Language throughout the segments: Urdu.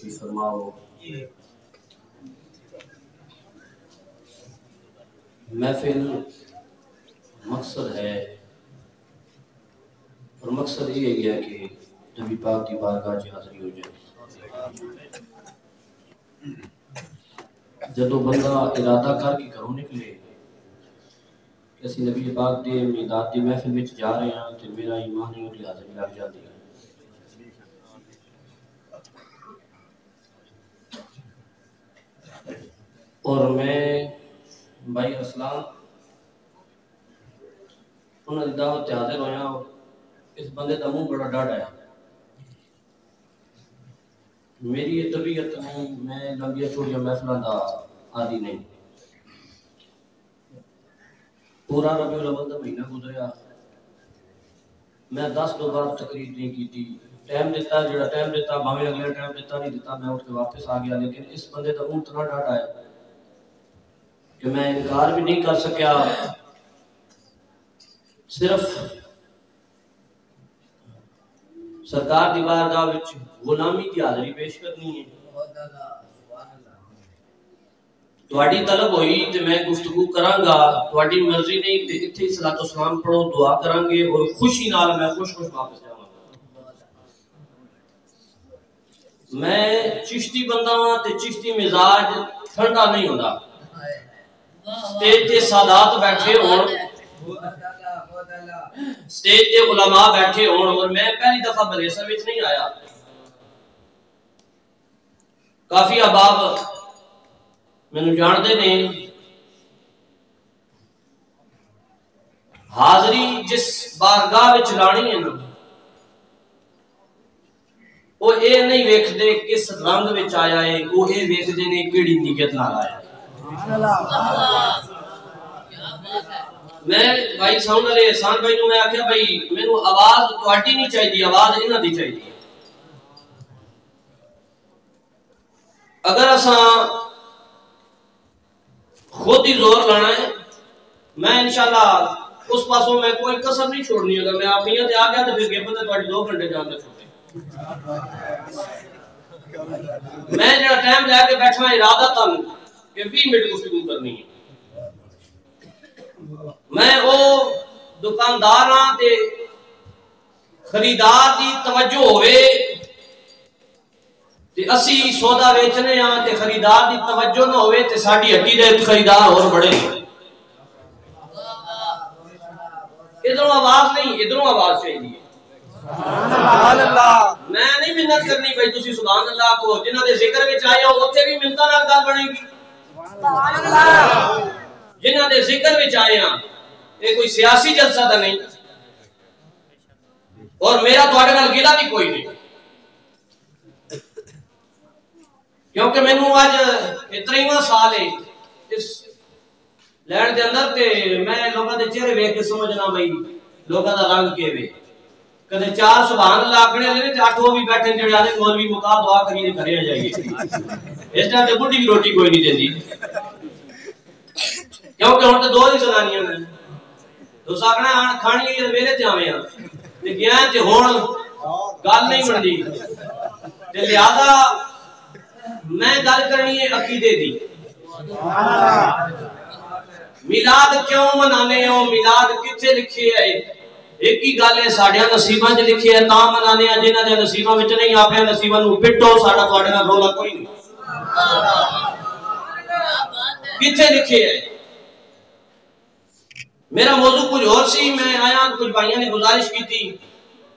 تشریف فرماؤ۔ محفل مقصد ہے اور مقصد یہ ہے کہ نبی پاک کی بارگاہ کی حاضری ہو جائے۔ جدو بندہ ارادہ کر کے گھروں نکلے کہ اسی نبی پاک دے میلاد دی محفل وچ جا رہے ہیں تو میرا ایمان ہی اٹھی حاضری لگ جاتی ہے۔ اور میں بھائی اسلام انہوں نے دعوت حاضر ہویا، اس بندے دا منہ بڑا ڈاڑا ہے۔ میری یہ طبیعت نہیں، میں لمبیا چھوڑیا محفلوں دا عادی نہیں۔ پورا ربیع الاول دا مہینہ گزریا، میں 10 بار تقریر نہیں کی، ٹائم دیتا جڑا ٹائم دیتا بھاویں اگلا ٹائم دیتا نہیں دیتا میں اٹھ کے واپس آ گیا، لیکن اس بندے دا منہ اتنا ڈاڑا ہے کہ میں انکار بھی نہیں کر سکیا۔ صرف سرکار دی بارگاہ وچ غلامی کی حاضری پیش کرنی ہے۔ تہاڈی طلب ہوئی تے میں گفتگو کراں گا، تہاڈی مرضی نہیں تے اتھے صلاۃ و سلام پڑھو، دعا کریں گے اور خوشی نال میں خوش واپس جاواں گا۔ میں چشتی بندہ ہاں تے چشتی مزاج ٹھنڈا نہیں ہوندا۔ سٹیج تے سادات بیٹھے ہون، سٹیج تے علماء بیٹھے ہون اور میں پہلی دفعہ بریسا وچ نہیں آیا۔ کافی احباب مینوں جاندے نے۔ حاضری جس بارگاہ وچ لانی ہے نا، وہ اے نہیں ویکھدے کس رنگ وچ آیا ہے، وہ اے ویکھدے نے کیڑی نیت نال آیا ہے۔ میں بھائی ساؤنڈ والے احسان بھائی نوں میں آکھیا بھائی مینوں آواز تہاڈی نہیں چاہیے، آواز انہاں دی چاہیے۔ اگر اساں خود ہی زور لانا ہے، میں انشاءاللہ اس پاسوں میں کوئی کسر نہیں چھوڑنی۔ اگر میں آپ تے آ گیا تو پھر کہ پتہ تہاڈی 2 گھنٹے جان دے چھوٹے۔ میں جڑا ٹائم لے کے بیٹھا ارادتاً کہ 20 منٹ گفتگو کرنی ہے۔ میں او دکاندار ہاں تے خریدار دی توجہ ہوئے تے اسی سودا ویچنے ہاں تے خریدار دی توجہ نہ ہوئے تے ساڈی ہٹی دے خریدار اور بڑے ہیں۔ ادھروں آواز نہیں، ادھروں آواز چاہیے۔ میں نہیں منت کرنی بھائی تسی سبحان اللہ کو، جنہاں دے ذکر وچ آئے ہو اوتھے بھی منتاں نال گل بنے گی۔ جنہاں دے ذکر وچ آئے ہاں یہ کوئی سیاسی جلسہ دا نہیں، اور میرا تہاڈے نال گلہ بھی کوئی نہیں، کیونکہ مینوں اج 23واں سال ہے اس لین دے اندر تے میں لوگاں دے چہرے ویکھ کے سمجھنا بھائی لوگاں دا رنگ کیویں۔ کدے 4 سبحان اللہ آکھنے والے تے 8 وہ بھی بیٹھے جڑے آدھے مولوی مکا دعا کریے گھرے آ جائیے۔ اس ٹائم تے بڈھی بھی روٹی کوئی نہیں دیندی، کیونکہ ہن تے 2 ہی زنانیاں نے۔ تو ساکھنا کھانی ہے ویلے تے آویں ہاں تے گیا تے ہن گل نہیں بنتی تے لہذا میں گل کرنی ہے عقیدے دی۔ میلاد کیوں منانے ہو، میلاد کتھے لکھے ہے؟ ایک ہی گل ہے ساڈیاں نصیباں وچ لکھے ہے تاں منانے ہیں، جنہاں دے نصیباں وچ نہیں اپنے نصیباں نوں پٹو، ساڈا تہاڈے نال رولا کوئی نہیں۔ کتھے لکھے ہے؟ میرا موضوع کچھ اور سی، میں آیا کچھ بھائیوں نے گزارش کی تھی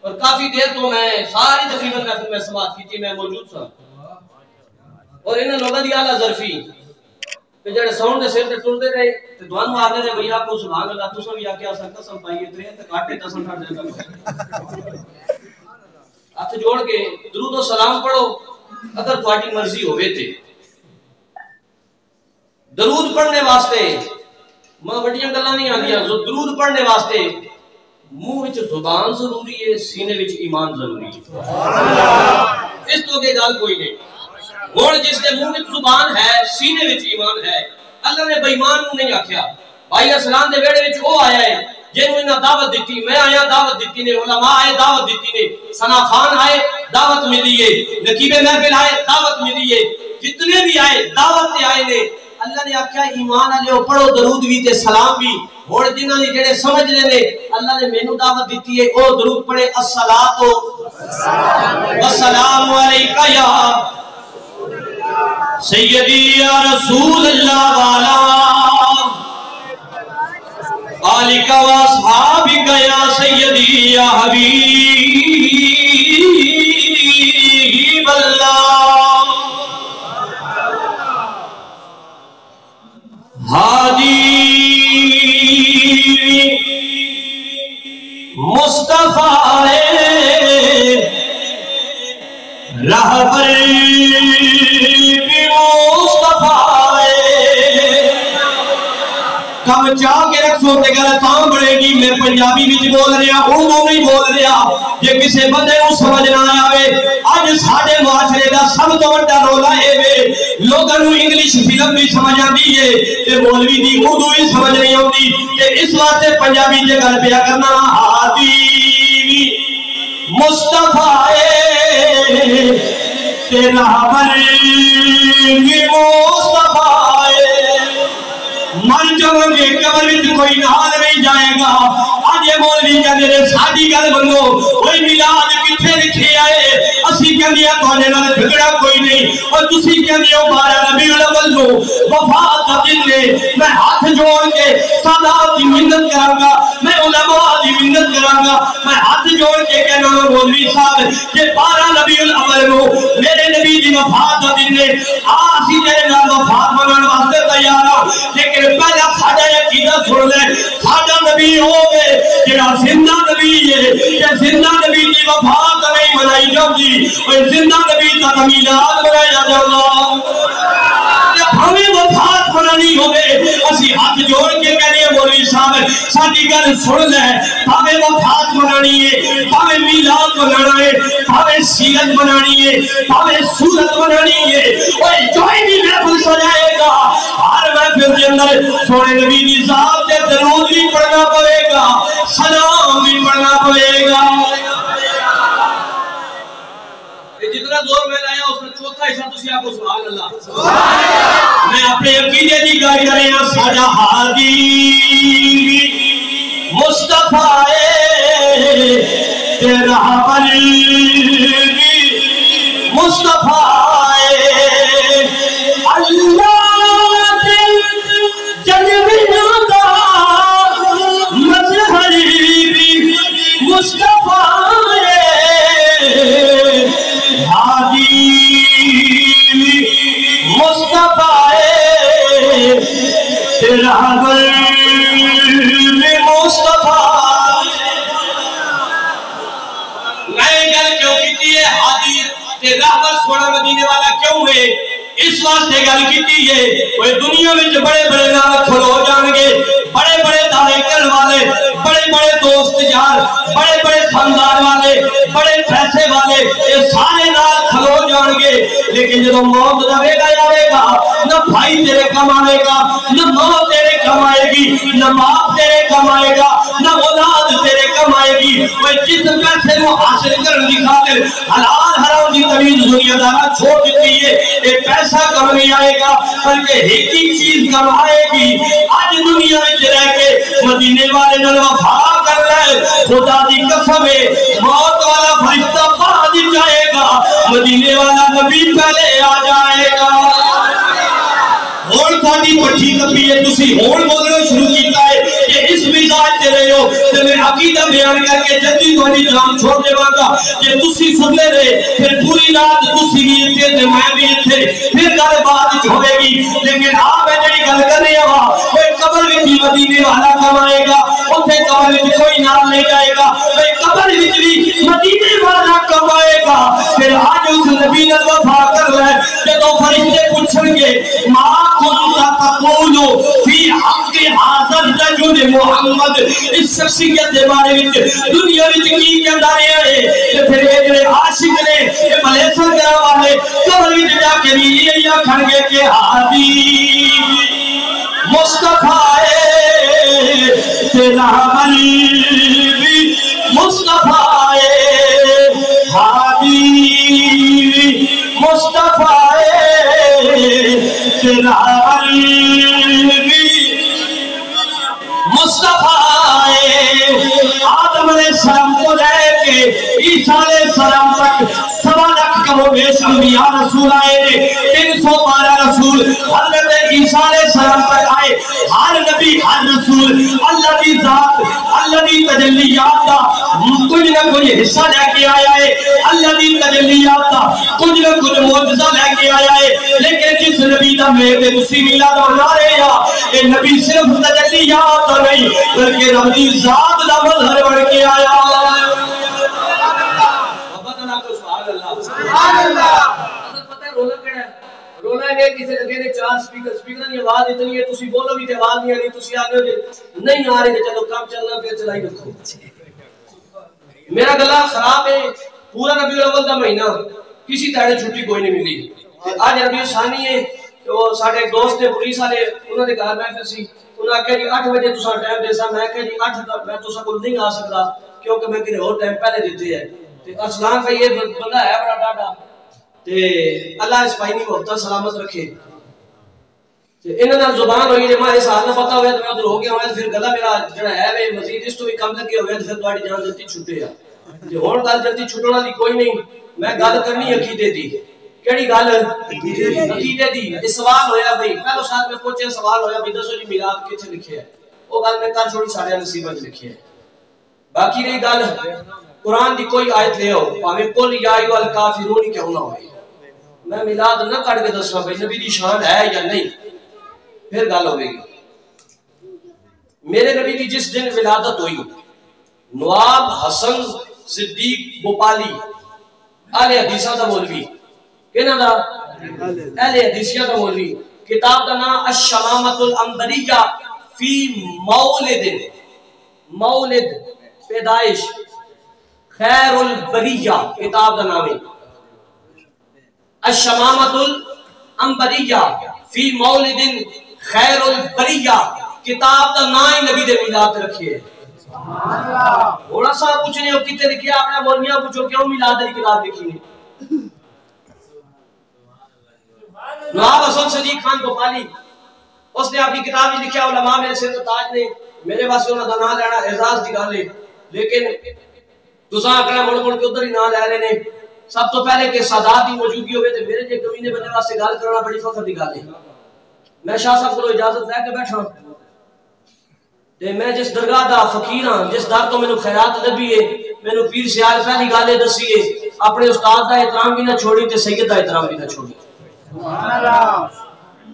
اور کافی دیر تو میں ساری تقریباً محفل میں سماعت کی تھی، میں موجود تھا اور انہاں لوگاں دی اعلیٰ ظرفی کہ جڑے ساؤنڈ دے سر تے ٹردے رہے تے دوانوں آکھدے رہے بھئی آپ کو سبحان اللہ تساں بھی آکھیا اساں قسم پائیے تے کاٹے تساں کر دے ہاتھ جوڑ کے درود و سلام پڑھو اگر تہاڈی مرضی ہوے تے۔ درود پڑھنے واسطے میں بڑیاں گلاں نہیں آندیاں، درود پڑھنے واسطے منہ وچ زبان ضروری ہے، سینے وچ ایمان ضروری ہے۔ اس تو کے گل کوئی نہیں۔ ہن جس دے منہ وچ زبان ہے سینے وچ ایمان ہے، اللہ نے بے ایمان نوں نہیں آکھیا۔ بھائی اسلام دے ویڑے وچ او آیا ہے جنہوں انہاں دعوت دیتی میں آیا دعوت دیتی نے علماء آئے دعوت دیتی نے ثنا خان آئے دعوت ملی ہے نقیب محفل آئے دعوت ملی ہے جتنے بھی آئے دعوت آئے نے اللہ نے آکھیا ایمان والے پڑھو درود بھی تے سلام بھی اور جنہاں نے جڑے سمجھ لے نے اللہ نے مینوں دعوت دیتی ہے او درود پڑھے الصلاۃ والسلام علیکہ یا سیدی یا رسول اللہ والا آلک و اصحابک یا سیدی یا حبیب اللہ ہادی مصطفیٰ رہبر بھی مصطفیٰ کم چاہ کے رکھو تے گل تاں بڑے گی میں پنجابی وچ بول رہا اردو نہیں بول رہا جے کسے بندے کو سمجھنا آوے اج ساڈے معاشرے دا سب تو بڑا رولا اے وے لوگاں نوں انگلش فلم بھی سمجھ آندی ہے تے مولوی دی اردو ہی سمجھ نہیں آندی تے اس واسطے پنجابی تے گل پیا کرنا ہادی مصطفیٰ تیرا بری مصطفیٰ مر جاؤں گے قبر وچ کوئی نال نہیں جائے گا آج یہ مولوی کہندے نے ساڈی گل بنو کوئی میلاد کتھے لکھے آئے اسی کہندے تواڈے نال جھگڑا کوئی نہیں اور تسی کہندے ہو 12 ربیع الاول نو وفات دا دن نے میں ہاتھ جوڑ کے سادات دی منت کراں گا میں علماء دی منت کراں گا میں ہاتھ جوڑ کے کہنا مولوی صاحب کہ 12 ربیع الاول نو میرے نبی دی وفات دا دن نے اسی تیرے نال وفات منانے واسطے تیار ہاں لیکن پہلا ساڑھا عقیدہ سن لے ساڑھا نبی ہوگے جڑا زندہ نبی ہے کہ زندہ نبی کی وفات نہیں منائی جاؤگی اور زندہ نبی کا میلاد منایا جاؤگا ہمیں وفات منانی ہوگے اسی ہاتھ جوڑ کے کہنے ہیں مولوی صاحب ساڑھی گل سن لے ہمیں وفات منانی ہے ہمیں میلاد منانا ہے ہمیں سیرت منانی ہے ہمیں صورت منانی ہے اور جوئی بھی محفل سجائے گا ہر محفل کے اندر سونے نبی دی ذات سے درود بھی پڑھنا پڑے گا سلام بھی پڑھنا پڑے گا جتنا زور میں لایا اس میں چوتھا حصہ تسی آپ کو سبحان اللہ میں اپنے عقیدے کی گائی کریں ساڑھا ہادی مصطفیٰ تیرا بری مصطفیٰ اللہ اس واسطے گل کیتی ہے وہ دنیا میں بڑے بڑے نام کھلو جان گے بڑے بڑے دعوے کرنے والے بڑے بڑے دوست یار بڑے بڑے خاندان والے بڑے پیسے والے یہ سارے نال کھلو جان گے لیکن جب موت دا ویلا آئے گا نہ بھائی تیرے کم آئے گا نہ ماں تیرے کم آئے گی نہ باپ تیرے کم آئے گا نہ اولاد تیرے کم آئے گی وہ جس پیسے کو حاصل کرنے کی خاطر حلال حرام کی تمیز دنیا دارا چھوڑ دیتی ہے یہ پیسہ کم نہیں آئے گا بلکہ ایک ہی چیز کم آئے گی آج دنیا میں رہ کے مدینے والے نال وفا کر لے خدا دی قسم ہے موت والا فرشتہ بعد جائے گا مدینے والا نبی پہلے آ جائے گا اور تھاڑی پٹھی کبھی ہے تسی اور بولنا شروع کیتا ہے کہ اس مزاج سے رہے ہو کہ میں عقیدہ بیان کر کے جدی تھوڑی جان چھوڑ دے گا کہ تسی سنے رہے پھر پوری رات تسی بھی اتھے تھے میں بھی اتھے پھر گل بات ہوئے گی لیکن آپ میں جڑی گل کرنے ہوا کوئی قبر بھی مدینے والا کمائے گا اتھے قبر بھی کوئی نام لے جائے گا کوئی قبر بھی مدینے والا کمائے گا پھر آج اس نبی نے وفا کر لے کہ تو فرشتے پوچھیں گے ماں كنت تقول في حق هذا الرجل محمد اس شخصیت کے بارے میں دنیا میں کی کہندا ہے کہ پھر ایک عاشق نے یہ ملیسن کرا والے قبر میں جا کے یہ کھڑ گئے کہ ہادی مصطفیٰ تیرا تیرا حبیبی مصطفیٰ ہادی مصطفیٰ تیرا حبیبی مصطفیٰ آدم علیہ السلام کو لے کے عیسیٰ علیہ السلام تک 1.25 لاکھ کم و بیش انبیاء رسول آئے 312 رسول حضرت عیسیٰ علیہ السلام تک آئے. ہر نبی ہر رسول اللہ کی ذات اللہ کی تجلیات کا کچھ نہ کچھ حصہ لے کے آیا ہے. اللہ کی تجلیات کا کچھ نہ کچھ معجزہ لے کے آیا ہے. لیکن جس نبی کا میرے اسی میلاد منا رہے ہیں یہ نبی صرف تجلیات نہیں بلکہ رب کی ذات کا مظہر بن کے آیا. سبحان اللہ. اصل پتہ ہے رونا کیڑا ہے؟ رونا ہے کسی لگے نے 4 سپیکر کی آواز اتنی ہے تسی بولو بھی تے آواز نہیں آ رہی تسی آگے نہیں آ رہی چلو کام چلنا پھر چلائی رکھو. میرا گلا خراب ہے پورا ربیع الاول کا مہینہ کسی طرح چھٹی کوئی نہیں ملی. آج ربیع ثانی ہے تو ساڈے دوست نے پولیس والے انہوں نے گھر محفل سی انہوں نے کہا جی 8 بجے تساں ٹائم دے سا میں کہا جی 8 تک میں تساں کو نہیں آ سکتا کیونکہ میں کہیں اور ٹائم پہلے دیتے ہیں. ارسلان بھائی یہ بندہ ہے بڑا ڈاڈا تے اللہ اس بھائی نے وقت سلامت رکھے تے انہاں نال زبان ہوئی جے ماں اس حال نہ پتہ ہویا تے میں ادھر ہو گیا ہوں پھر گلا میرا جڑا ہے وے مزید اس تو بھی کم لگے ہوئے تے پھر تہاڈی جان جلدی چھٹے آ تے ہن گل جلدی چھٹن والی کوئی نہیں. میں گل کرنی عقیدے دی. کیڑی گل عقیدے دی. یہ سوال ہویا بھائی پہلو ساتھ میں پوچھے سوال ہویا بھی دسو جی میلاد کتھے لکھیا ہے وہ گل میں کر چھوڑی ساڈے نصیباں وچ لکھیا ہے. باقی رہی گل قرآن دی کوئی آیت لے آؤ پاویں قل یا ایھا الکافرون کیوں نہ ہوئے میں میلاد نہ کٹ کے دسنا بھائی نبی دی شان ہے یا نہیں پھر گل ہوے گی. میرے نبی دی جس دن ولادت ہوئی نواب حسن صدیق بوپالی اہل حدیثاں دا مولوی کہنا دا اہل حدیثیاں دا مولوی کتاب دا نام الشمامۃ العنبریہ فی مولد پیدائش خیر البریہ کتاب دا نام ہے الشمامۃ العنبریہ فی مولد خیر البریہ کتاب دا نام ہی نبی دے میلاد رکھے ہے. تھوڑا سا پوچھنے ہو کتے لکھیا اپنے مولویاں پوچھو کیوں میلاد دی کتاب لکھی ہے. نواب حسن صدیق خان بوپالی اس نے اپنی کتاب میں لکھا علماء میرے سر تاج نے میرے واسطے انہاں دا نام لینا اعزاز دی گل ہے لیکن تساں اکڑا مڑ مڑ کے ادھر ہی نام لے رہے نے. سب تو پہلے کہ سادات دی موجودگی ہوئے تے میرے جے کمینے بندے واسطے گل کرنا بڑی فخر دی گل ہے. میں شاہ صاحب کو اجازت لے کے بیٹھا تے میں جس درگاہ دا فقیر ہاں جس در تو مینوں خیرات لبھی ہے مینوں پیر سیال پہلی گل ہے دسی ہے اپنے استاد دا احترام بھی نہ چھوڑی تے سید دا احترام بھی نہ چھوڑی. سبحان اللہ.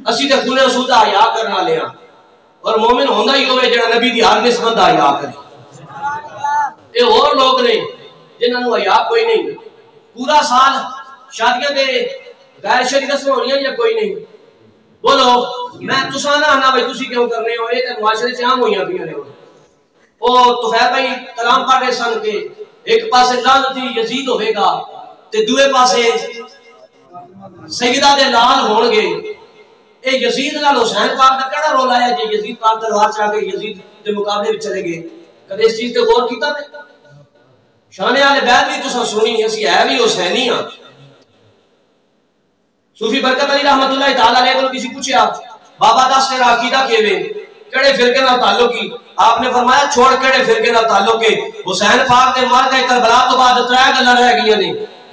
اسی تے خون رسول دا حیا کرن والے ہاں اور مومن ہوندا ہی ہوے جڑا نبی دی ہر نسبت دا حیا کرے. اے اور لوگ نے جنہاں نوں حیا کوئی نہیں پورا سال شادیاں تے غیر شرعی رسم ہونیاں یا کوئی نہیں. بولو میں تساں نہ آنا بھائی تسی کیوں کر رہے ہو یہ تے معاشرے چ عام ہویاں پیاں نے. او طفیل بھائی کلام پڑھ رہے سن کہ ایک پاسے لعنتی یزید ہوے گا تے دوے پاسے سیدہ دے لال ہون گے. اے یزید نال حسین پاک دا کیڑا رول آیا جے یزید پاک تلوار چا کے یزید دے مقابلے وچ چلے گئے کدے اس چیز تے غور کیتا نے. شان اہل بیت بھی تساں سنی اسی ہے بھی حسینی ہاں. صوفی برکت علی رحمت اللہ تعالی علیہ کو کسی پوچھا بابا دس تیرا عقیدہ کیویں کیڑے فرقے نال تعلق کی آپ نے فرمایا چھوڑ کیڑے فرقے نال تعلق ہے حسین پاک دے مر گئے کربلا تو بعد 3 گلاں رہ گئیاں نے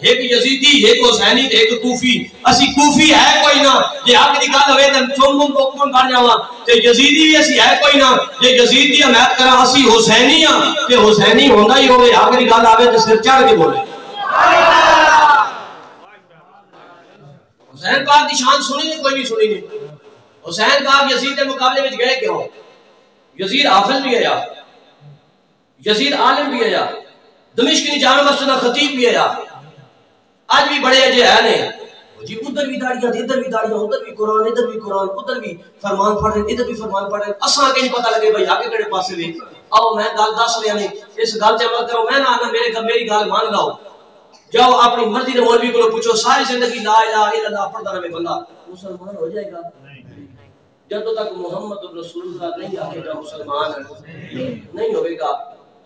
ایک یزیدی ایک حسینی ایک کوفی. اسی کوفی ہے کوئی نہ جے حق دی گل ہوے تے چوم کو کون بن جاواں تے یزیدی بھی اسی ہے کوئی نہ جے یزید دی حمایت کراں اسی حسینی ہاں تے حسینی ہوندا ہی ہوے حق دی گل آوے تے سر چڑھ کے بولے. حسین پاک دی شان سنی نہیں کوئی بھی سنی نہیں. حسین پاک یزید کے مقابلے وچ گئے کیوں؟ یزید حافظ بھی ہے یزید عالم بھی ہے دمشق کی جامع مسجد کا خطیب بھی ہے آج بھی بڑے اجے ہیں نے جی ادھر بھی داڑیاں ادھر بھی داڑیاں ادھر بھی قرآن ادھر بھی فرمان پڑھ رہے ادھر بھی فرمان پڑھ رہے اساں کے نہیں پتہ لگے بھائی آگے کڑے پاسے وے آؤ میں گل دس رہا نے اس گل تے عمل کرو میں نہ آنا میری گل مان لاؤ جاؤ اپنی مرضی دے مولوی کو پوچھو ساری زندگی لا الہ الا اللہ پڑھتا رہے بندہ مسلمان ہو جائے گا جب تک محمد رسول اللہ نہیں آئے گا مسلمان نہیں ہوئے گا.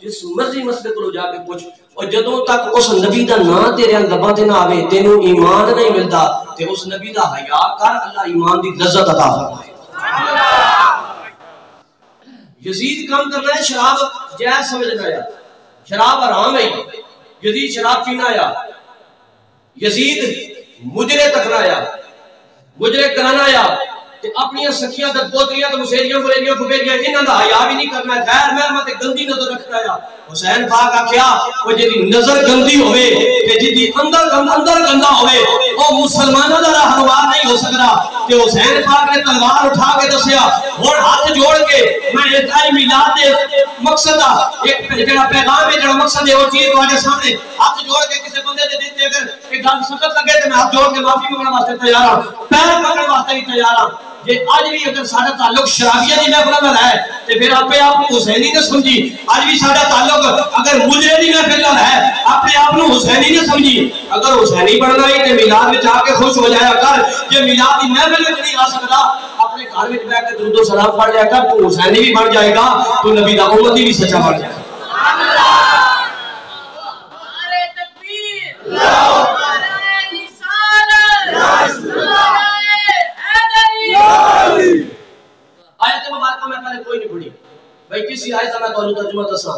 جس مرضی مسئلے کو جا کے پوچھ اور جدوں تک اس نبی دا نام تیرے لباں تے نہ آوے تینوں ایمان نہیں ملدا تے اس نبی دا حیا کر اللہ ایمان دی لذت عطا فرمائے. یزید کام کرنا ہے شراب جائز سمجھنا ہے شراب حرام ہے یزید شراب پینا آیا یزید مجرے تکنا آیا مجرے کرانا آیا تے اپنی سکھیاں تے پوتریاں تے مسیریاں بولیاں پھپیریاں انہاں دا حیا بھی نہیں کرنا غیر محرم تے گندی نظر رکھنا آیا. حسین پاک آکھیا او جدی نظر گندی ہوئے تے جدی اندر گندا ہوئے او مسلماناں دا راہنما نہیں ہو سکدا. تے حسین پاک نے تلوار اٹھا کے دسیا ہن ہاتھ جوڑ کے میں اس آئی میلاد دے مقصد دا ایک جڑا پیغام ہے جڑا مقصد ہے وہ چیز تواڈے سامنے ہاتھ جوڑ کے کسی بندے دے دل تے اگر ایک گل سکت لگے تے میں ہاتھ جوڑ کے معافی منگن واسطے تیار ہاں پیر پکڑن واسطے بھی تیار ہاں. جے آج بھی اگر ساڈا تعلق شرابیہ دی محفل نال ہے تے پھر اپنے آپ کو حسینی نہ سمجھی. آج بھی ساڈا تعلق اگر مجرے دی محفل نال ہے اپنے آپ کو حسینی نہ سمجھی. اگر حسینی بننا ہے تے میلاد وچ آ کے خوش ہو جایا کر. جے میلاد دی محفل وچ نہیں آ سکدا اپنے گھر وچ بیٹھ کے درود و سلام پڑھ لیا کر تو حسینی بھی بن جائے گا تو نبی دا امتی بھی سچا بن جائے گا. نعرہ تکبیر نعرہ رسالت آیت مبارکہ میں پہلے کوئی نہیں پڑھی بھائی کسی آیت میں تو ترجمہ دساں.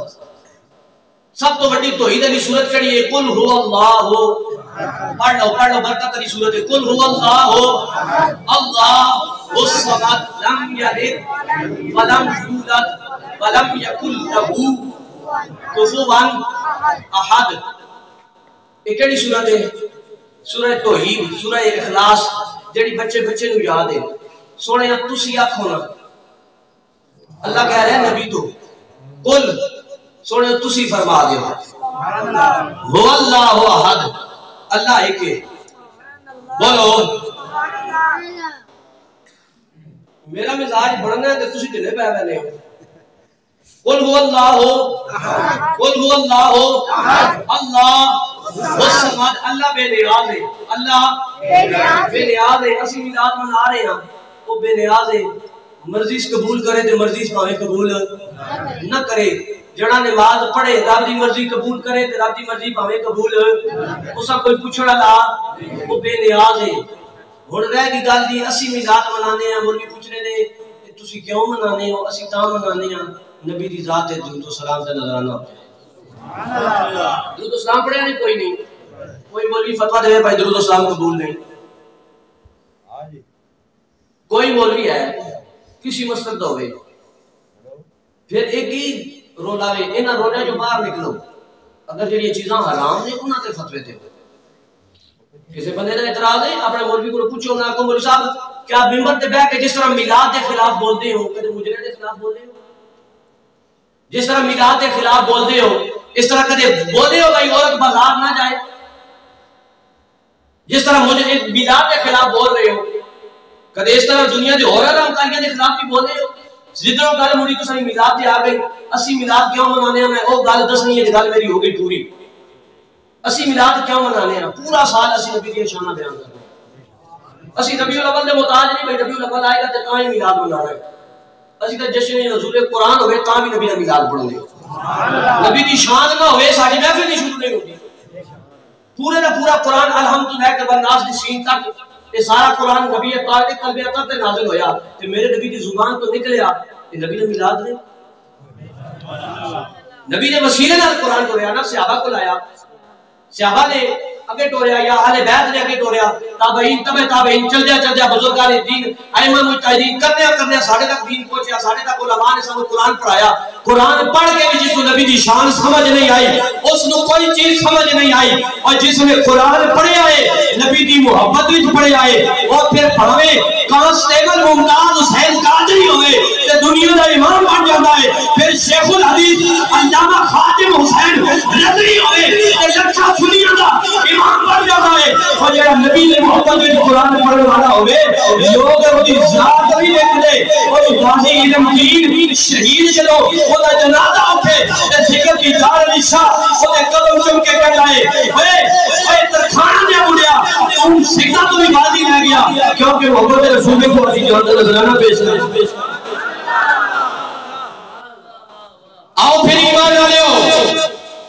سب تو بڑی توحید کی سورت کیڑی ہے قل هو اللہ. پڑھ لو برکت کی سورت ہے قل هو اللہ اللہ الصمد لم یلد ولم یولد ولم یکن له کفوا احد. یہ کیڑی سورت ہے؟ سورہ توحید سورہ اخلاص جڑی بچے نو یاد ہے. سونے تسی آکھو نا اللہ کہہ رہے ہیں نبی تو قل سونے تسی فرما دیو هو اللہ احد اللہ ایک ہے. بولو میرا مزاج بڑھنا ہے تو تسی ڈھلے پے ویلے ہو. قل هو اللہ قل هو اللہ اللہ الصمد اللہ بے نیاز ہے اللہ بے نیاز ہے. اسی میلاد منا رہے ہیں وہ بے نیاز ہے مرضی اس قبول کرے تو مرضی اس پاویں قبول نہ کرے. جڑا نماز پڑھے رب دی مرضی قبول کرے تے رب دی مرضی پاویں قبول اسا کوئی پوچھڑا لا وہ بے نیاز ہے. ہن رہ گئی گل دی اسی میلاد منانے ہیں مولوی پوچھنے نے تسی کیوں منانے ہو اسی تاں منانے ہیں نبی دی ذات تے درود و سلام تے نظرانہ سبحان اللہ. درود و سلام پڑھیا نہیں کوئی نہیں کوئی مولوی فتویٰ دے بھائی درود و سلام قبول نہیں. کوئی مولوی ہے کسی مسلک دا ہوئے پھر ایک ہی رولا وے انہاں رولے جو باہر نکلو اگر جڑی چیزاں حرام نے انہاں تے فتوے تے کسی بندے دا اعتراض ہے اپنے مولوی کو پوچھو نہ کو مولوی صاحب کیا منبر تے بیٹھ کے جس طرح میلاد کے خلاف بولتے ہو کدے مجرے کے خلاف بولتے ہو جس طرح میلاد کے خلاف بولتے ہو اس طرح کدے بولتے ہو بھائی عورت بازار نہ جائے جس طرح مجھے میلاد کے خلاف بول رہے ہو کدے اس طرح دنیا دے اور حرام کاریاں دے خلاف بھی بولے ہو. جدوں گل مڑی تو ساری میلاد تے آ گئی اسی میلاد کیوں منانے ہیں میں او گل دسنی ہے گل میری ہو گئی پوری. اسی میلاد کیوں منانے ہیں پورا سال اسی نبی دی شان بیان کرتے ہیں. اسی ربیع الاول دے محتاج نہیں بھائی ربیع الاول آئے گا تے تاں ہی میلاد منانا ہے. اسی تے جشن نزول قرآن ہوے تاں بھی نبی دا میلاد پڑھن گے. نبی دی شان نہ ہوے ساڈی محفل نہیں شروع نہیں ہوندی. پورے دا پورا قرآن الحمدللہ کے بناس دی سین تک یہ سارا قرآن نبی پاک کے قلب اطہر تے نازل ہویا تے میرے نبی دی زبان تو نکلیا تے نبی نے میلاد نے نبی نے وسیلے نال قرآن ٹوریا نا صحابہ کو لایا صحابہ نے اگے ٹوریا یا اہل بیت نے اگے ٹوریا تابعین تابعین چلدیا بزرگان دین ائمہ مجتہدین کرنے ساڈے تک دین پہنچیا ساڈے تک علماء نے سانو قرآن پڑھایا. قرآن پڑھ کے بھی جس کو نبی دی شان سمجھ نہیں آئی اس نو کوئی چیز سمجھ نہیں آئی اور جس نے قرآن پڑھیا ہے نبی دی محبت وچ پڑھیا ہے اور پھر پڑھوے کانسٹیبل ممتاز حسین قادری ہوئے تے دنیا دا امام بن جاتا ہے. پھر شیخ الحدیث علامہ خاتم حسین رضوی ہوئے تے لکھا سنیاں دا امام بن جاتا ہے. اور جڑا نبی نے محبت وچ قرآن پڑھن والا ہوئے لوگ اودی ذات بھی دیکھ لے اور غازی علم دین شہید چلو او دا جنازہ اٹھے تے ذکر کی دار علی شاہ او دے قدم چوم کے کہتا ہے اے ترکھانہ دے بڑیا معصوم سکھا تو بھی بازی رہ گیا کیونکہ محبت رسول کو اسی جان کا نذرانہ پیش کریں. آؤ پھر ایمان والےو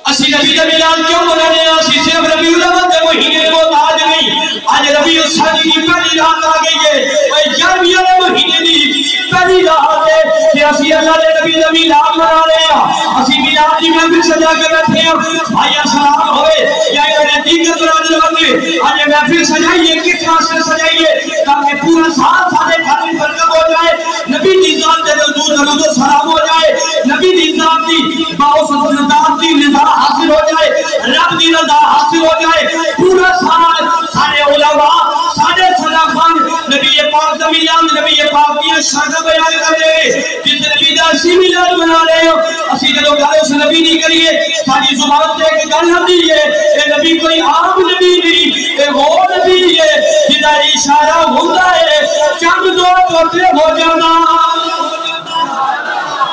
اسی نبی کا میلاد کیوں منانے ہیں؟ اسی صرف ربیع الاول کے مہینے کو تاج نہیں. آج ربیع الثانی کی پہلی رات آ گئی ہے اور 11ویں مہینے کی پہلی رات ہے کہ اسی اللہ کے نبی کا میلاد منا رہے ہیں. اسی میلاد کی محفل سجا کے بیٹھے ہیں. بھائی السلام ہوئے یا انہیں دیگر برادر بندے آج محفل سجائیے کس واسطے سجائیے تاکہ پورا سال سارے گھر میں برکت ہو جائے. نبی کی ذات کے درود و سلام ہو جائے. نبی کی ذات کی باوسط ذات کی رضا حاصل ہو جائے. رب کی رضا حاصل ہو جائے. پورا سال سارے علماء سارے صداقان نبی پاک کا میلاد نبی پاک کی شان بیان کر دے. جس نبی دا اسی میلاد منا رہے ہو اسی جدو گل اس نبی نہیں کریے ساری زبان سے ایک گل آتی ہے اے نبی کوئی عام نبی نہیں اے وہ نبی ہے جدا اشارہ ہوتا ہے چند دو ٹوٹے ہو جانا.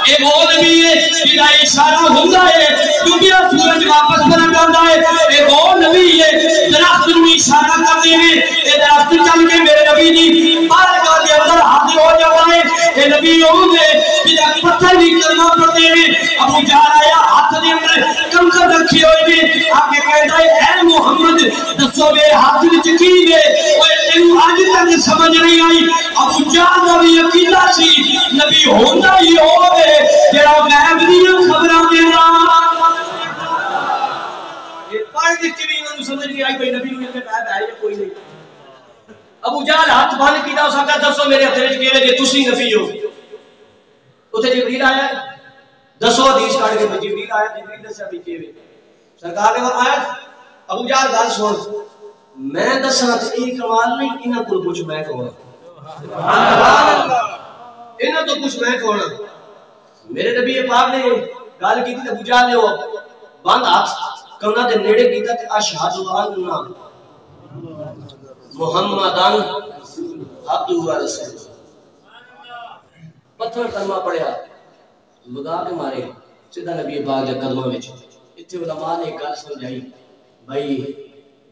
اے وہ نبی ہے جدا اشارہ ہوتا ہے دنیا سورج واپس بنا جاتا ہے. اے وہ نبی ہے درخت نو اشارہ کرتے ہیں اے درخت چل کے میرے نبی دی بارگاہ کے اندر حاضر ہو جاتا ہے. اے نبی ہوندے جدا پتھر بھی کرنا پڑتے ہیں. ابو جہل آیا ہاتھ دے اندر کنکر رکھی ہوئی نے آگے کہتا ہے اے محمد دسو میرے ہاتھ وچ کی ہے اوے تینوں اج تک سمجھ نہیں آئی. ابو جہل دا بھی عقیدہ سی نبی ہوندا ہی ہوے جڑا غیب دیاں خبراں دیندا. یہ پڑھ کے بھی انہاں نوں سمجھ نہیں آئی کوئی نبی نوں تے غیب ہے یا کوئی نہیں. ابو جہل ہاتھ بن کیتا اس آکھا دسو میرے ہتھ وچ کیویں جے تسی نبی ہو. اوتھے جبریل آیا دسو حدیث کاٹ کے جبریل آیا جبریل دسیا بھی کیویں سرکار نے فرمایا ابو جہل گل سن میں دسنا تے یہ کمال نہیں انہاں کول کچھ میں کہوں سبحان اللہ انہاں تو کچھ میں کہوں میرے نبی پاک نے گل کیتی تے ابو جہل نے بند ہاتھ کنا دے نیڑے کیتا تے اشہد ان محمدن عبدہ و رسولہ پتھر کلمہ پڑھیا لگا کے مارے سیدھا نبی پاک دے قدموں وچ. اتنے علماء نے گل سمجھائی بھائی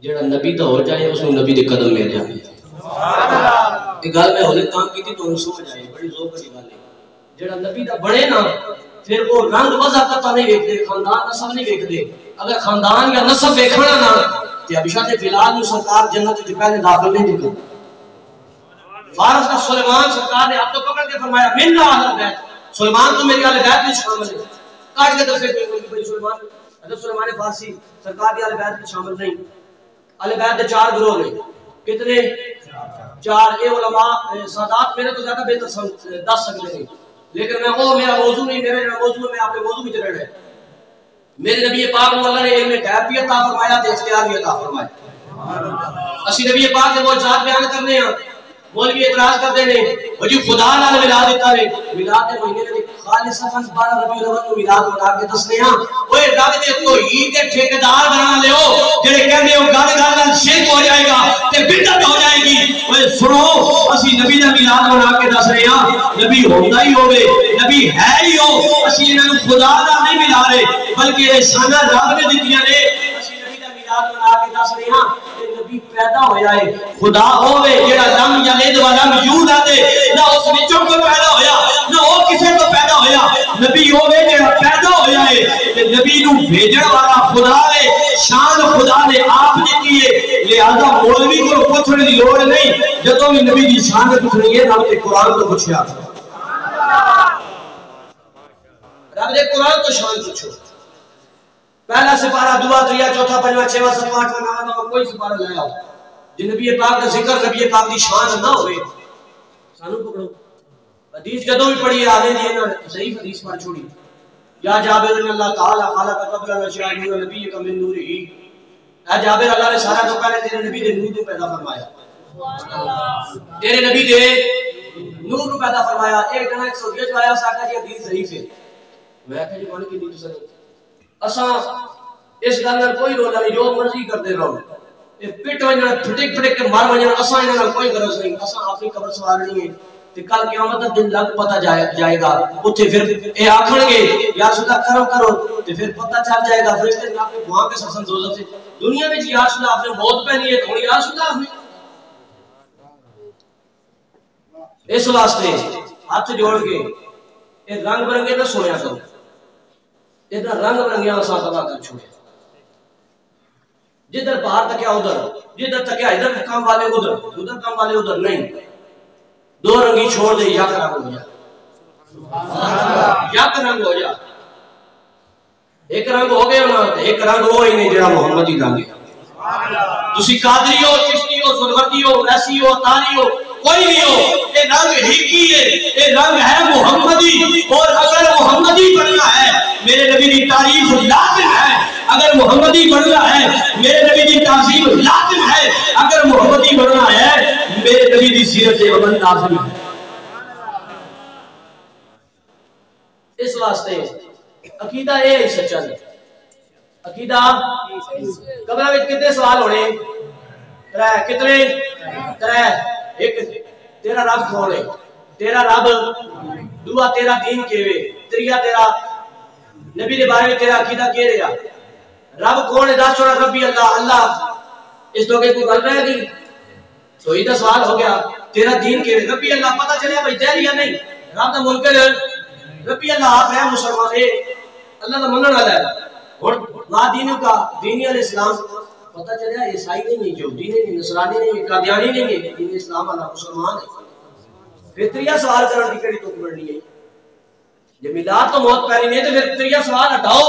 جڑا نبی دا ہو جائے اس نوں نبی دے قدم مل جاندے. سبحان اللہ یہ گل میں ہولے کام کیتی تو سمجھ آئی بڑی ذوق والی گل ہے. جڑا نبی دا بڑے نا پھر وہ رنگ وضع پتہ نہیں ویکھدے خاندان نسب نہیں ویکھدے. اگر خاندان یا نسب ویکھنا نا تے ابشا تے بلال نوں سرکار جنت وچ پہلے داخل نہیں دیتے. فارس کا سلیمان سرکار نے آپ تو پکڑ کے فرمایا من اہل بیت سلیمان تو میری اہل بیت میں شامل ہے. کاٹ کے دسے کوئی سلیمان حضرت سلیمان فارسی سرکار کی اہل بیت میں شامل نہیں. اہل بیت دے 4 گروہ نے کتنے 4. اے علماء سادات میرے تو زیادہ بہتر دس سکتے ہیں لیکن میں وہ میرا موضوع نہیں میرا جو موضوع ہے میں آپ کے موضوع میں چلے رہے. میرے نبی پاک کو اللہ نے علم غیب بھی عطا فرمایا تے اختیار بھی عطا فرمایا. اسی نبی پاک کے معجزات بیان کرنے ہیں. مولوی اعتراض کرتے ہیں وہ جی خدا نال ملا دیتا ہے میلاد دے مہینے دے خالص 12 ربیع الاول نوں میلاد منا کے دسنے ہاں اوے رب دے توحید دے ٹھیکیدار بنا لیو جڑے کہندے ہو گل گل نال شرک ہو جائے گا تے بدعت ہو جائے گی. اوے سنو اسی نبی دا میلاد منا کے دس رہے ہاں نبی ہوندا ہی ہوے نبی ہے ہی ہو اسی انہاں نوں خدا نال نہیں ملا رہے بلکہ یہ شاناں رب نے دتیاں نے. اسی نبی دا میلاد منا کے دس رہے ہاں نبی پیدا ہویا ہے خدا ہوے جڑا لم یلد ولم یولد نہ اس وچوں کوئی پیدا ہویا نہ وہ کسے تو پیدا ہویا نبی ہوے جڑا پیدا ہویا ہے تے نبی نو بھیجن والا خدا ہے شان خدا نے آپ دتی ہے. لہذا مولوی کو پوچھنے دی لوڑ نہیں جدوں بھی نبی دی شان پوچھنی ہے نال تے قرآن تو پوچھیا رب دے قرآن تو شان پوچھو. پہلا سپارہ دعا دریا چوتھا پنجواں چھواں ستواں اٹھواں نواں کوئی سپارہ لے آؤ جے نبی پاک کا ذکر نبی پاک دی شان نہ ہوئے سانو پکڑو. حدیث جدوں بھی پڑھی آدھے دی انہاں صحیح حدیث پڑھ چھوڑی یا جابر ان اللہ تعالی خلق قبل الاشیاء نور نبی کا من نورہ. اے جابر اللہ نے سارا تو پہلے تیرے نبی دے نور کو پیدا فرمایا سبحان اللہ تیرے نبی دے نور کو پیدا فرمایا. ایک جنا 120 آیا ساکا جی حدیث ضعیف ہے. میں کہ جی کون کی نہیں تسا اساں اس گل نال کوئی رولا نہیں جو مرضی کرتے رہو اے پٹ وجنا پھٹک پھٹک کے مار وجنا اساں انہاں نال کوئی غرض نہیں. اساں اپنی قبر سوارنی ہے تے کل قیامت دا دن لگ پتہ جائے گا اوتھے پھر اے آکھن گے یا رسول اللہ کرو کرو تے پھر پتہ چل جائے گا فرشتے آپ کو دعا کے سسن دوزخ سے دنیا میں یا رسول اللہ آپ نے موت پہنی ہے تھوڑی یا رسول اللہ اس واسطے ہاتھ جوڑ کے یہ رنگ برنگے نہ سویا کرو، ادھر رنگ برنگیاں ساتھ اللہ کر چھوڑے، جدھر باہر تکیا ادھر، جدھر تکیا ادھر کام والے ادھر، ادھر کام والے ادھر نہیں، دو رنگی چھوڑ دے، یک رنگ ہو جا، یک رنگ ہو جا، ایک رنگ ہو گیا نا، ایک رنگ ہو ہی نہیں جڑا محمدی رنگ ہے۔ تسی قادری ہو، چشتی ہو، سنوردی ہو، ویسی ہو، تاری ہو، کوئی نہیں ہو، یہ رنگ ہی ہے، یہ رنگ ہے محمدی، اور اگر محمدی بننا ہے میرے نبی کی تعریف لازم ہے، اگر محمدی بننا ہے میرے نبی کی تعظیم لازم ہے، اگر محمدی بننا ہے میرے نبی کی سیرت عمل لازم ہے۔ اس واسطے عقیدہ یہ ہے سچا ہے، عقیدہ قبرہ میں کتنے سوال ہونے؟ ترے، کتنے؟ ترے، ایک تیرا رب کون ہے، تیرا رب، دعا تیرا دین کیوے، تریا تیرا نبی دے بارے میں تیرا عقیدہ کیے رہا، رب کون ہے؟ دس چھوڑا ربی اللہ، اللہ اس تو کہ کوئی غلط ہے نہیں، تو یہ سوال ہو گیا، تیرا دین کیوے، ربی اللہ پتہ چلے بھائی دہلی یا نہیں، رب دا منکر ربی اللہ آپ ہے مسلمان ہے، اللہ دا منن والا ہے، اور لا دینوں کا دینی علیہ السلام پتہ چلیا عیسائی نہیں، یہودی نہیں، نصرانی نہیں، قادیانی نہیں ہے، دین اسلام والا مسلمان ہے۔ پھر تریا سوال کرنے کی کڑی تو بڑھنی ہے، جب میلاد تو موت پہلی نہیں تو پھر تریا سوال ہٹاؤ،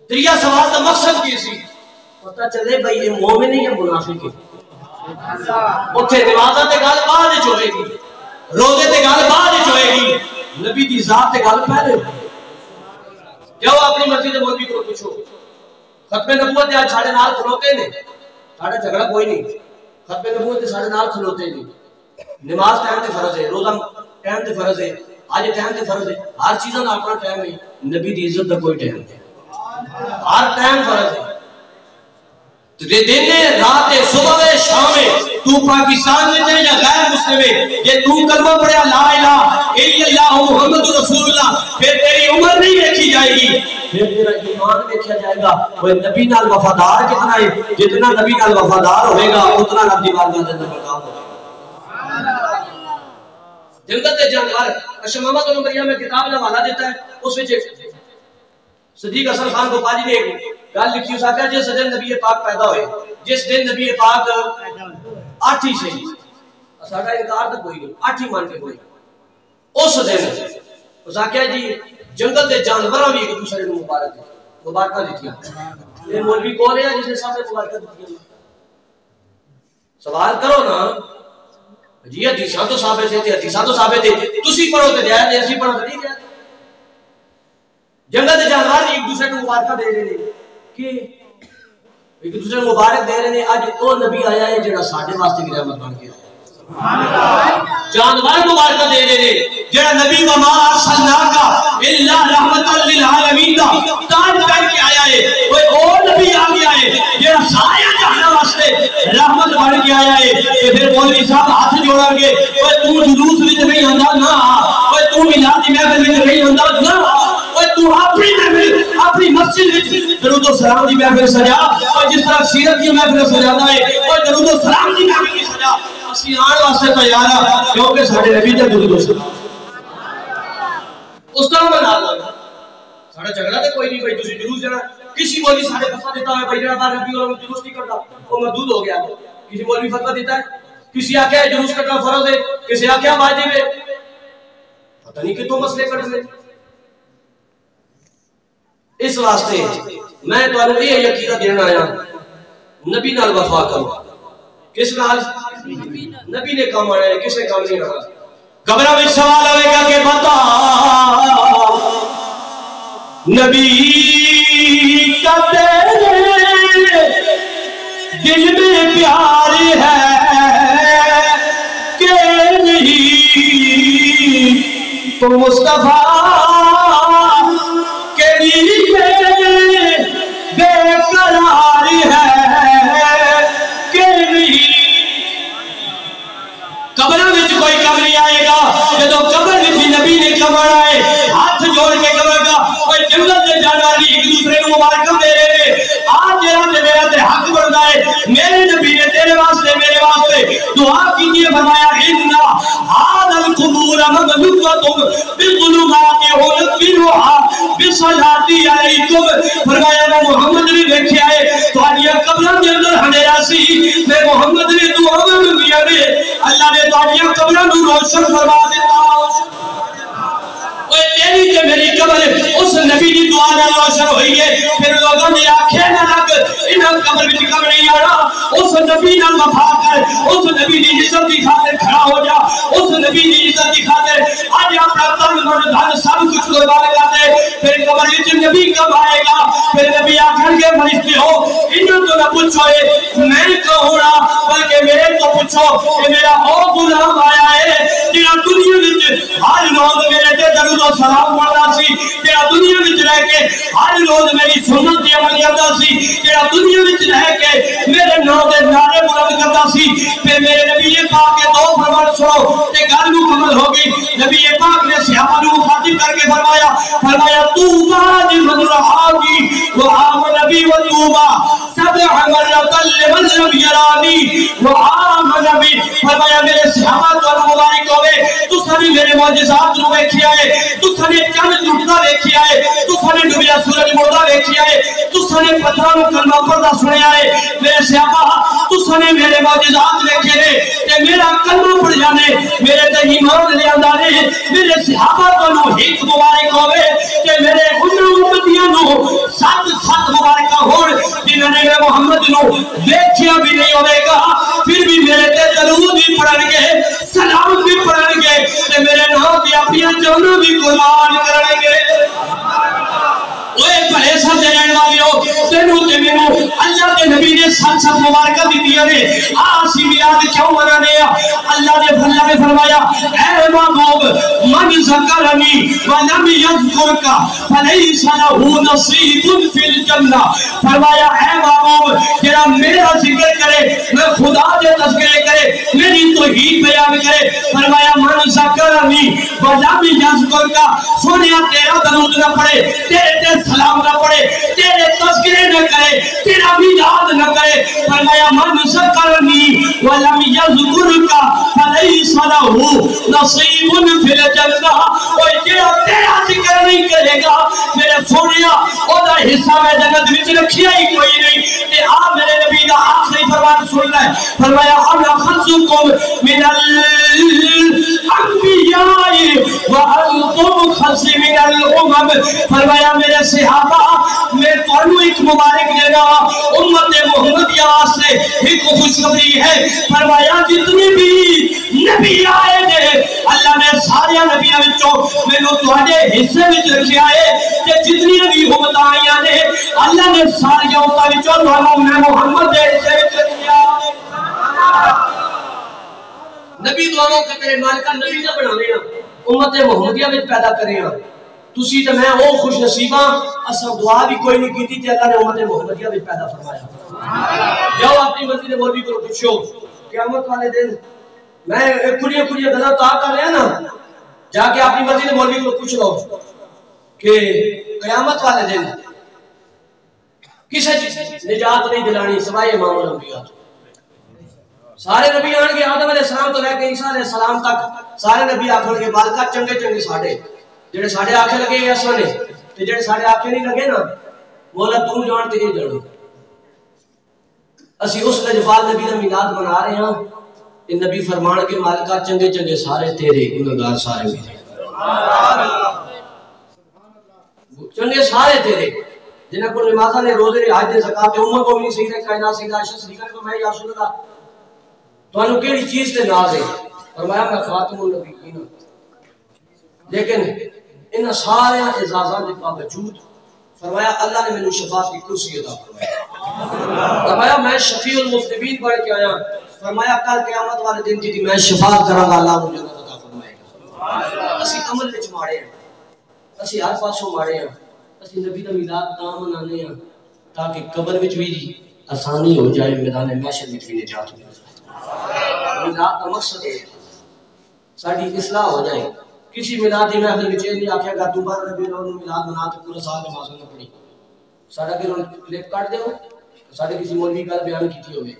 تریا سوال کا مقصد کی سی پتہ چلے بھائی یہ مومن ہے یا منافق ہے، اتھے نمازہ تے گل بعد وچ ہوئے گی، روزے تے گل بعد وچ ہوئے گی، نبی دی ذات تے گل پہلے جاؤ اپنی مسجد مولوی کو پوچھو، ختم نبوت آج ساڑھے نال کھلوتے نے، ساڑھے جھگڑا کوئی نہیں، ختم نبوت ساڑھے نال کھلوتے نہیں، نماز ٹائم تے فرض ہے، روزہ ٹائم تے فرض ہے، آج ٹائم تے فرض ہے، ہر چیزوں کا اپنا ٹائم ہے، نبی دی عزت کا کوئی ٹائم نہیں، ہر ٹائم فرض ہے، دن رات صبح شام تو پاکستان میں چاہے یا غیر مسلم ہے، یہ تو کلمہ پڑھیا لا الہ الا اللہ محمد رسول اللہ، پھر تیری عمر نہیں دیکھی جائے گی، پھر تیرا ایمان دیکھا جائے گا، وہ نبی نال وفادار کتنا ہے، جتنا نبی نال وفادار ہوئے گا اتنا رب دی بارگاہ دے اندر مقام ہوگا۔ جنگل دے جانور شمامہ تو نمبریہ میں کتاب نے حوالہ دیتا ہے، اس وچ صدیق حسن خان گوپالی نے گل لکھی، اس آخر جس دن نبی پاک پیدا ہوئے، جس دن نبی پاک 8 ہی سے ساڑھا انکار تو کوئی نہیں، 8 ہی مان کے کوئی، اس دن اس آخر جی جنگل دے جانوراں بھی ایک دوسرے کو مبارکہ دیتی ہیں، یہ مولوی کون ہے جس نے سب سے مبارکہ دیتی ہیں؟ سوال کرو نا جی، حدیثاں تو ثابت ہے، حدیثاں تو ثابت ہے، تسی پڑھو تے جائز ہے، اسی پڑھو تے نہیں جائز۔ جنگل دے جانور ایک دوسرے کو مبارکہ دے رہے ہیں کہ ایک دوسرے کو مبارک دے رہے ہیں، اج او نبی آیا ہے جڑا ساڈے واسطے بھی رحمت بن کے آیا، جانور مبارکہ دے رہے ہیں جڑا نبی وما ارسلناک الا رحمت للعالمین دا تاج پہن کے آیا ہے، کوئی اور نبی آ گیا ہے جڑا سارے جہان واسطے رحمت بن کے آیا ہے، کہ پھر مولوی صاحب ہاتھ جوڑیں گے، کوئی تو جلوس وچ نہیں آندا نا، کوئی تو میلاد دی محفل وچ نہیں آندا نا، تو اپنی محفل اپنی مسجد وچ درود و سلام دی محفل سجا، اور جس طرح سیرت کی محفل سجاتا ہے اور درود و سلام دی محفل سجا، اسی آن واسطے تیار ہے کیونکہ ساڈے نبی تے درود و سلام اس طرح بنا لو، ساڈا جھگڑا تے کوئی نہیں بھائی تسی جلوس جانا، کسی مولوی ساڈے فتویٰ دیتا ہے بھائی جڑا بار نبی اور جلوس نہیں کرتا وہ مردود ہو گیا، کسی مولوی فتویٰ دیتا ہے، کسی آکھیا ہے جلوس کرنا فرض ہے، کسی آکھیا واجب ہے، پتہ نہیں کتوں مسئلے کر دے۔ اس واسطے میں تو یہ یقین دینا آیا نبی نال وفا کرو، کس نال؟ نبی نے کام آنا ہے، کس نے کام نہیں آنا۔ قبر میں سوال آئے گا کہ بتا نبی کا تیرے دل میں پیار ہے کہ نہیں، تو مصطفیٰ کے لیے بے قرار ہے کہ نہیں۔ قبر میں کوئی کم نہیں آئے گا، جب قبر میں نبی نے کمر آئے ہاتھ جوڑ کے کمر گا، کوئی جنگل سے جانور بھی ایک دوسرے کو مبارکہ دے رہے ہیں، آج جیرا تے میرا تے حق بڑھتا ہے، میرے نبی نے تیرے واسطے میرے واسطے دعا کیجئے، فرمایا اِنَّا القبور مملوءۃ بالظلمات ونذرها بصلاتی علیکم. فرمایا میں محمد نے دیکھا ہے تہاڈیاں قبراں دے اندر اندھیرا سی، میں محمد نے دعاواں منگیاں نے، اللہ نے تہاڈیاں قبراں نوں روشن فرما دیتا. تیری تے میری قبر اس نبی دی دعا نال روشن ہوئی ہے. پھر لوگوں نے آکھیا نہ لگ انہاں قبر وچ کم نہیں آنا، اس نبی نال وفا کر، اس نبی دی عزت دی خاطر کھڑا ہو جا، اس نبی دی عزت دی خاطر اج اپنا تن من دھن سب کچھ قربان کر دے. پھر قبر وچ نبی کب آئے گا؟ پھر نبی آکھن گے فرشتے ہو انہاں تو نہ پوچھو میں کون ہاں، بلکہ میرے تو پوچھو کہ میرا او غلام آیا ہے جڑا دنیا وچ ہر روز میرے تے درود و سلام پڑھتا سی، جڑا دنیا وچ رہ کے ہر روز میری سنت تے عمل کرتا سی، جڑا دنیا وچ رہ کے میرے نام دے نعرے بلند کرتا سی. پھر میرے نبی پاک کے دو فرمان سنو تے گل مکمل ہو گئی. نبی پاک نے صحابہ کو مخاطب کر کے فرمایا توبہ لمن رآنی وآمن بی وتوبہ سبع مرات لمن لم یرانی وآمن بی. فرمایا میرے صحابہ تو مبارک ہوئے تساں نے میرے معجزات نو ویکھیا ہے، تساں نے چند ٹوٹدا ویکھیا ہے، تساں نے ڈوبیا سورج مڑدا ویکھیا ہے، تساں نے پتھراں نوں کلمہ پڑھدا سنیا ہے. میرے صحابہ تساں نے میرے معجزات ویکھے نے تے میرا کلمہ پڑھ جانے، میرے تے ایمان لے آندا نے. میرے صحابہ تو ہک مبارک ہوئے کہ میرے انہاں امتیاں نو سات مبارک ہون جنہاں نے محمد نو دیکھیا بھی نہیں ہوے گا، پھر بھی میرے تے درود بھی پڑھن گے، سلام بھی پڑھن گے تے میرے نام دی اپنی جاناں بھی قربان کرن گے. اوے بھلے سچے رہن والیو تینوں تے مینوں اللہ دے نبی نے سات مبارکہ دتیاں نے. اسی میلاد کیوں منانے ہیں؟ اللہ نے فرمایا اے محبوب من ذکرنی ولم یذکرک فلیس لہ نصیب فی الجنہ. فرمایا اے محبوب جڑا میرا ذکر کرے، میں خدا دے تذکرے کرے، میری توحید بیان کرے، فرمایا من ذکرنی ولم یذکرک. سنیا تیرا درود نہ پڑھے، تیرے تے سلام نہ پڑھے، تیرے تذکرے نہ کرے، تیرا میلاد نہ کرے، فرمایا من ذکرنی ولم یذکرک فلیس لہ نصیب فی الجنہ. اور جڑا تیرا ذکر نہیں کرے گا میرے سونیا او دا حصہ میں جنت وچ رکھیا ہی کوئی نہیں. تے آ میرے نبی دا آخری فرمان سن لے. فرمایا انا خلقکم من الانبیاء وانتم خلق من الامم. فرمایا میرے صحابہ میں تانوں ایک مبارک دینا امت محمدیہ واسطے ایک خوشخبری ہے. فرمایا جتنے بھی نبی آئے نے اللہ نے سارے نبیوں وچوں مینوں تہاڈے حصے وچ رکھیا ہے کہ جتنی بھی امتاں آئیاں نے اللہ نے ساری امتاں وچوں تانوں میں محمد دے حصے وچ رکھیا. نبی دعاواں کہ میرے مالکہ نبی نہ بناوے ہاں، امت محمدیہ وچ پیدا کرے ہاں. تسی تے میں او خوش نصیباں اساں دعا بھی کوئی نہیں کیتی تے اللہ نے امت محمدیہ وچ پیدا فرمایا. جاؤ اپنی مسجد مولوی کو پوچھو قیامت والے دن میں کھڑی گلاں تا کر رہا نا، جا کے اپنی مسجد مولوی کو پوچھ لو کہ قیامت والے دن کسے نجات نہیں دلانی سوائے امام الانبیاء. سارے نبی آن گے آدم علیہ السلام تو لے کے عیسیٰ علیہ السلام تک سارے نبی آکھن گے مالکہ چنگے چنگے ساڈے جڑے ساڈے آنکھیں لگے ایسا نے تے جڑے ساڈے آنکھیں نہیں لگے نا مولا تو جان تے نہیں جانو. اسی اس لجپال نبی دا میلاد منا رہے ہاں. نبی فرمان کے مالکہ چنگے چنگے سارے تیرے گنہگار سارے میرے، چنگے سارے تیرے جنہیں کو نمازہ نے روزے نے حج زکات امت کو بھی سیدھے کائنات سیدھا عائشہ صدیقہ کو میں یا رسول اللہ تو انہوں کیڑی چیز تے ناز ہے. فرمایا میں خاتم النبیین. لیکن ان سارے اعزازات کے باوجود فرمایا اللہ نے مینوں شفاعت کی کرسی عطا فرمایا. فرمایا میں شفیع المذنبین بن کے آیا. فرمایا کل قیامت والے دن جی میں شفاعت کراں گا اللہ مجھے جنت عطا فرمائے گا. اسی عمل وچ ماڑے ہیں، اسی ہر پاسوں ماڑے ہیں. اسی نبی دا میلاد تا منانے ہیں تاکہ قبر وچ بھی آسانی ہو جائے، میدان محشر وچ بھی نجات ہو جائے. میلاد کا مقصد ہے ساری اصلاح ہو جائے. کسی میلاد دی محفل وچ نہیں آکھیا گا تو بار ربی الاول میلاد منا تے پورا سال نماز نہ پڑھی. ساڈا کہ کلپ کٹ دیو ساڈے کسی مولوی گل بیان کیتی ہوے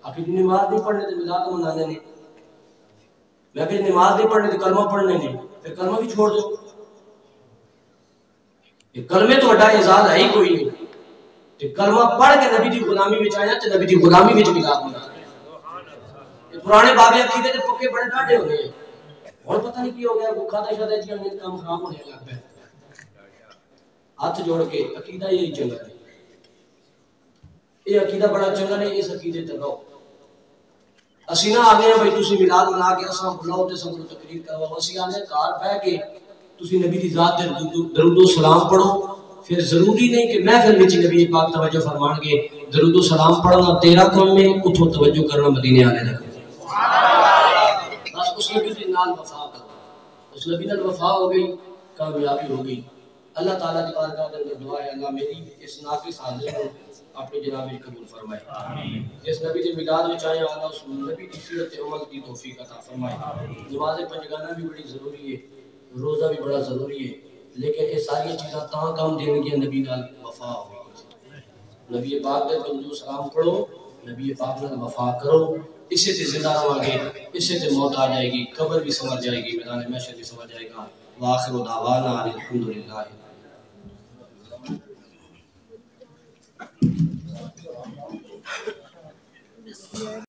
آکھے نماز نہیں پڑھنے تے میلاد منانے نے. میں کہ نماز نہیں پڑھنی تو کلمہ پڑھنے نہیں، پھر کلمہ بھی چھوڑ دو. یہ کلمے تو بڑا اعزاز ہے ہی کوئی نہیں. کلمہ پڑھ کے نبی دی غلامی وچ آیا تے نبی دی غلامی وچ ملاد بنا. پرانے بابے عقیدے دے پکے بڑے ڈاڈے ہونے ہیں. اور پتہ نہیں کی ہو گیا وہ کھاتے شاتے جی ہمیں کام خراب ہونے لگ پیا. ہاتھ جوڑ کے عقیدہ یہی چنگا ہے. یہ عقیدہ بڑا چنگا نہیں، اس عقیدے تے رہو. اسی نہ آ گئے بھائی تسی ملاد بنا کے اساں بلاؤ تے سب کو تقریر کرواؤ. اسی آنے گھر بیٹھ کے تسی نبی دی ذات دے درود و سلام پڑھو. پھر ضروری نہیں کہ محفل وچ نبی پاک توجہ فرمان کے درود و سلام پڑھنا تیرا کام ہے، اتھوں توجہ کرنا مدینے والے دا. بس اس نبی کے نال وفا کرو. اس نبی نال وفا ہو گئی، کامیابی ہو گئی. اللہ تعالیٰ کی بارگاہ کے اندر دعا ہے اللہ میری اس ناقص حاضر کو اپنی جناب میں قبول فرمائے. جس نبی کے میلاد میں چاہے اللہ اس نبی کی سیرت عمل کی توفیق عطا فرمائے. نماز پنجگانہ بھی بڑی ضروری ہے، روزہ بھی بڑا ضروری ہے، لیکن یہ ساری چیزاں تاں کام دین گیا نبی نال وفا ہو. نبی پاک دے درود و سلام پڑھو، نبی پاک نال وفا کرو. اسے تے زندہ رہو گے، اسے تے موت آ جائے گی، قبر بھی سمجھ جائے گی، میدان محشر بھی سمجھ جائے گا. وآخر دعوانا الحمدللہ.